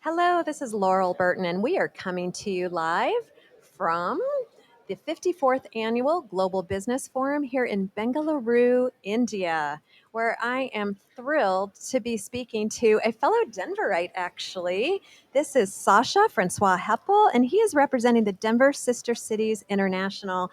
Hello, this is Laurel Burton, and we are coming to you live from the 54th Annual Global Business Forum here in Bengaluru, India, where I am thrilled to be speaking to a fellow Denverite, actually. This is Sacha Francois Heppell, and he is representing the Denver Sister Cities International.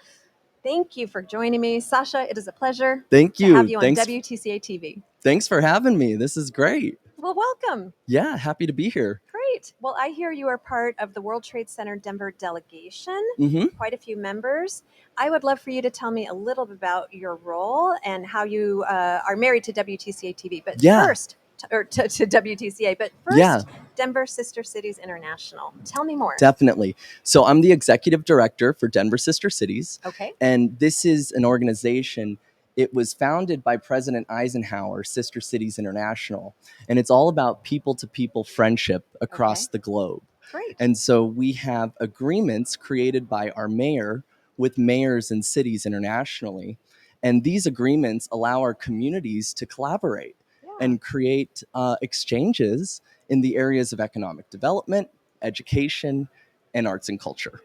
Thank you for joining me. Sacha, it is a pleasure Thank to have you. you on WTCA-TV. Thanks for having me. This is great. Well, welcome. Yeah, happy to be here. Great. Well, I hear you are part of the World Trade Center Denver delegation, Mm-hmm. quite a few members. I would love for you to tell me a little bit about your role and how you are married to WTCA TV. But Yeah. first, to WTCA, but first, Yeah. Denver Sister Cities International. Tell me more. Definitely. So I'm the executive director for Denver Sister Cities. Okay. And this is an organization. It was founded by President Eisenhower, Sister Cities International. And it's all about people-to-people friendship across the globe. Great. And so we have agreements created by our mayor with mayors and cities internationally. And these agreements allow our communities to collaborate and create exchanges in the areas of economic development, education, and arts and culture.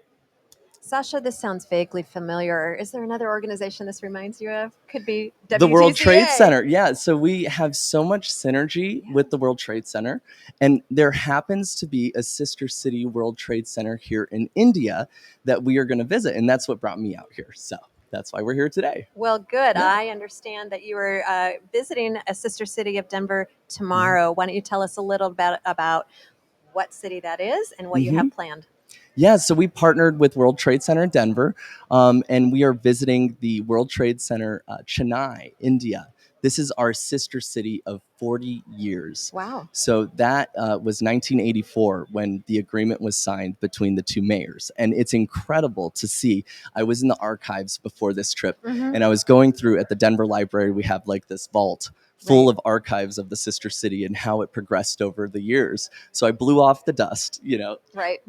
Sacha, this sounds vaguely familiar. Is there another organization this reminds you of? Could be WTCA. The World Trade Center. Yeah, so we have so much synergy with the World Trade Center. And there happens to be a sister city World Trade Center here in India that we are going to visit. And that's what brought me out here. So that's why we're here today. Well, good. Yeah. I understand that you are visiting a sister city of Denver tomorrow. Why don't you tell us a little bit about what city that is and what you have planned? Yeah, so we partnered with World Trade Center Denver, and we are visiting the World Trade Center Chennai, India. This is our sister city of 40 years. Wow. So that was 1984 when the agreement was signed between the two mayors. And it's incredible to see. I was in the archives before this trip, and I was going through at the Denver Library. We have like this vault full of archives of the sister city and how it progressed over the years. So I blew off the dust, Right.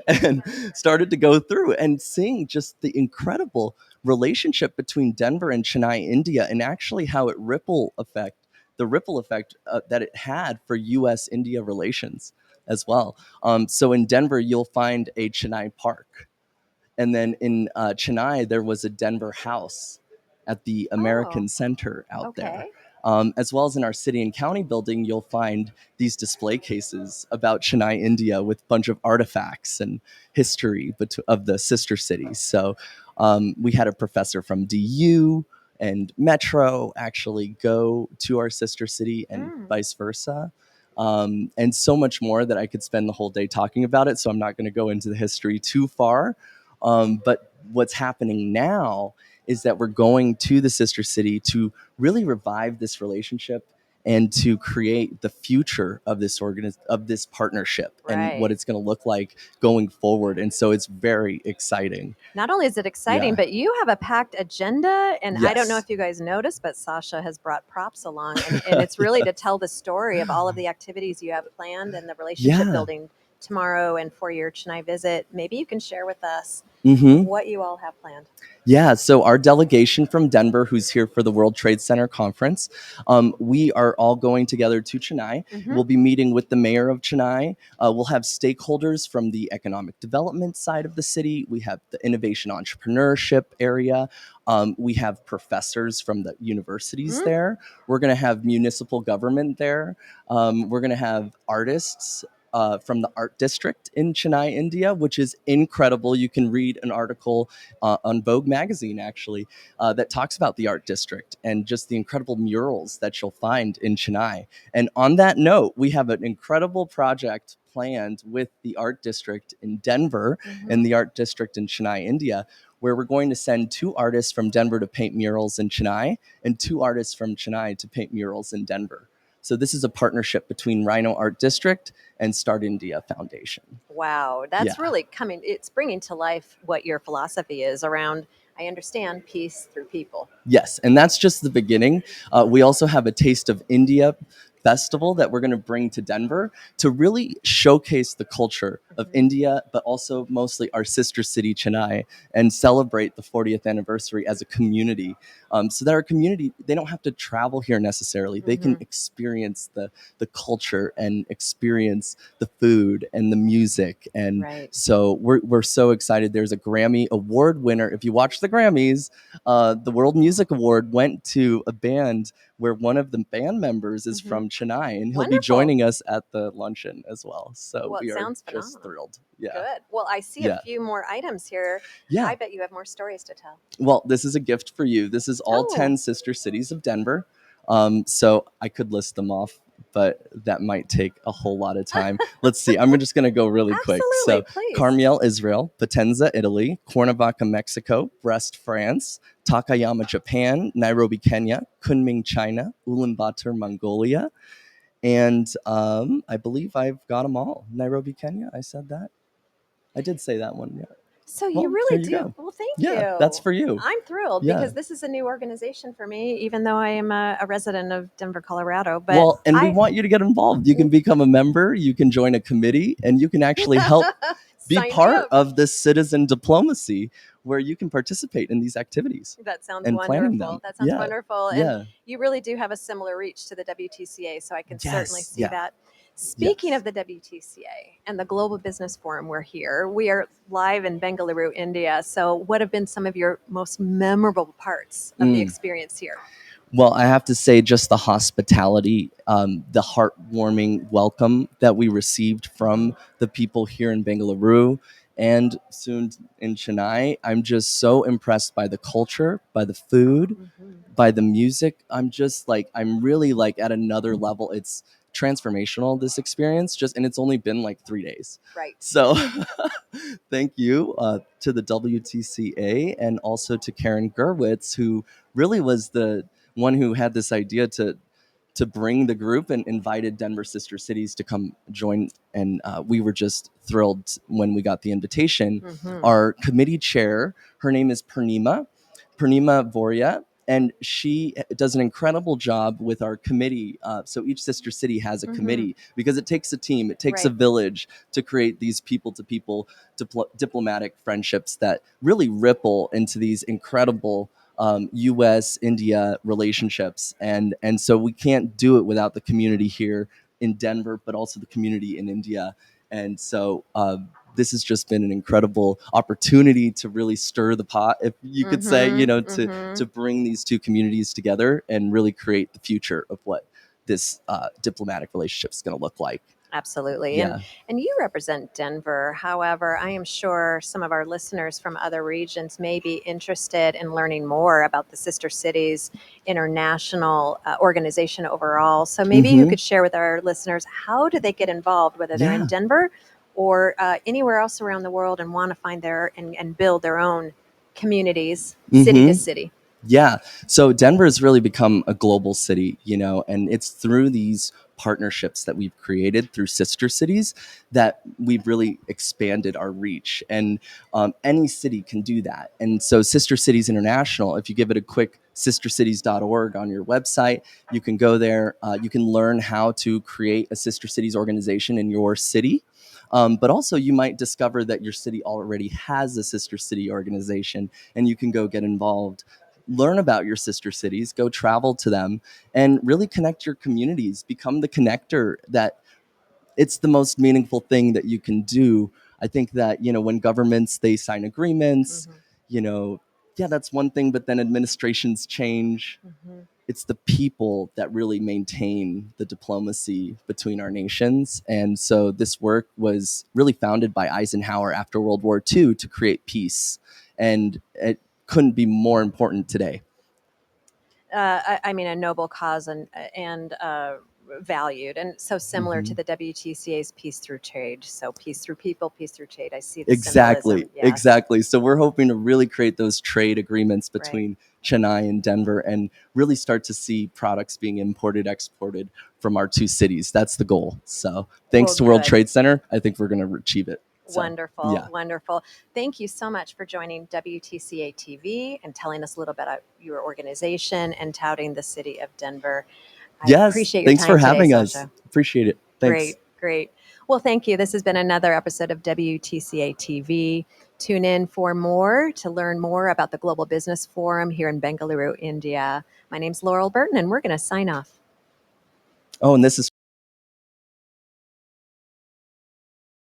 and started to go through and seeing just the incredible relationship between Denver and Chennai, India, and actually how the ripple effect that it had for U.S.-India relations as well. So in Denver, you'll find a Chennai Park. And then in Chennai, there was a Denver House at the American Center out there. As well as in our city and county building, you'll find these display cases about Chennai, India, with a bunch of artifacts and history of the sister cities. So we had a professor from DU and Metro actually go to our sister city and vice versa. And so much more that I could spend the whole day talking about it. So I'm not going to go into the history too far. But what's happening now is that we're going to the sister city to really revive this relationship and to create the future of this partnership and what it's going to look like going forward. And so it's very exciting. Not only is it exciting, but you have a packed agenda. And I don't know if you guys noticed, but Sacha has brought props along. And it's really to tell the story of all of the activities you have planned and the relationship building tomorrow and for your Chennai visit. Maybe you can share with us what you all have planned. Yeah, so our delegation from Denver, who's here for the World Trade Center conference, we are all going together to Chennai. We'll be meeting with the mayor of Chennai. We'll have stakeholders from the economic development side of the city. We have the innovation entrepreneurship area. We have professors from the universities there. We're going to have municipal government there. We're going to have artists from the art district in Chennai, India, which is incredible. You can read an article on Vogue magazine, actually, that talks about the art district and just the incredible murals that you'll find in Chennai. And on that note, we have an incredible project planned with the art district in Denver and the art district in Chennai, India, where we're going to send 2 artists from Denver to paint murals in Chennai and 2 artists from Chennai to paint murals in Denver. So this is a partnership between Rhino Art District and Start India Foundation. Wow, that's really it's bringing to life what your philosophy is around, I understand, peace through people. Yes, and that's just the beginning. We also have a Taste of India festival that we're going to bring to Denver to really showcase the culture of India, but also mostly our sister city, Chennai, and celebrate the 40th anniversary as a community. So that our community, they don't have to travel here necessarily. They can experience the culture and experience the food and the music. And Right. so we're so excited. There's a Grammy Award winner. If you watch the Grammys, the World Music Award went to a band where one of the band members is from Chennai, and he'll be Wonderful. joining us at the luncheon as well. So Well, it we are sounds just phenomenal. thrilled. Yeah. Good. Well, I see a Yeah. few more items here. Yeah. I bet you have more stories to tell. Well, this is a gift for you. This is all Oh. 10 sister cities of Denver. So I could list them off, but that might take a whole lot of time. Let's see. I'm just going to go really quick. So Absolutely, please. Carmiel, Israel; Potenza, Italy; Cuernavaca, Mexico; Brest, France; Takayama, Japan; Nairobi, Kenya; Kunming, China; Ulaanbaatar, Mongolia. And I believe I've got them all. Nairobi, Kenya. I said that. I did say that one. Yeah. So you Well, really here you do. go. Well, thank Yeah, you. that's for you. I'm thrilled Yeah. because this is a new organization for me, even though I am a resident of Denver, Colorado. But Well, and we want you to get involved. You can become a member, you can join a committee, and you can actually help be Sign me part up. of this citizen diplomacy where you can participate in these activities That sounds and planning wonderful. them. That sounds Yeah. wonderful. Yeah. And you really do have a similar reach to the WTCA, so I can certainly Yes. see Yeah. that. Speaking Yes. of the WTCA and the Global Business Forum, we're here. We are live in Bengaluru, India. So, what have been some of your most memorable parts of the experience here? Well, I have to say, just the hospitality, the heartwarming welcome that we received from the people here in Bengaluru and soon in Chennai. I'm just so impressed by the culture, by the food, by the music. I'm really like at another level. It's transformational, this experience, and it's only been like 3 days. Right. So thank you to the WTCA and also to Karen Gerwitz, who really was the one who had this idea to bring the group and invited Denver sister cities to come join. And we were just thrilled when we got the invitation. Our committee chair, her name is Purnima Voria, and she does an incredible job with our committee. So each sister city has a committee because it takes a team, it takes a village to create these people-to-people diplomatic friendships that really ripple into these incredible U.S. India relationships, and so we can't do it without the community here in Denver, but also the community in India. And so this has just been an incredible opportunity to really stir the pot, if you could say, to bring these two communities together and really create the future of what this diplomatic relationship is going to look like. Absolutely. Yeah. And you represent Denver. However, I am sure some of our listeners from other regions may be interested in learning more about the Sister Cities International organization overall. So maybe you could share with our listeners, how do they get involved, whether they're in Denver or anywhere else around the world and want to find and build their own communities, city to city? Yeah. So Denver has really become a global city, and it's through these partnerships that we've created through sister cities that we've really expanded our reach. And any city can do that. And so Sister Cities International, if you give it a quick sistercities.org on your website, you can go there. You can learn how to create a sister cities organization in your city. But also you might discover that your city already has a sister city organization, and you can go get involved. Learn about your sister cities, go travel to them, and really connect your communities. Become the connector. That it's the most meaningful thing that you can do. I think that, when governments, they sign agreements, that's one thing, but then administrations change. It's the people that really maintain the diplomacy between our nations. And so this work was really founded by Eisenhower after World War II to create peace. And it couldn't be more important today. I mean, a noble cause and valued, and so similar to the WTCA's Peace Through Trade. So peace through people, peace through trade. I see the symbolism. Yes. Exactly. So we're hoping to really create those trade agreements between Chennai and Denver and really start to see products being imported, exported from our two cities. That's the goal. So thanks to World Trade Center, I think we're going to achieve it. So, wonderful. Wonderful. Thank you so much for joining WTCA-TV and telling us a little bit about your organization and touting the city of Denver. I Yes. appreciate your Thanks for time today, having us. Sacha. Appreciate it. Thanks. Great, great. Well, thank you. This has been another episode of WTCA-TV. Tune in for more to learn more about the Global Business Forum here in Bengaluru, India. My name's Laurel Burton, and we're going to sign off. Oh, and this is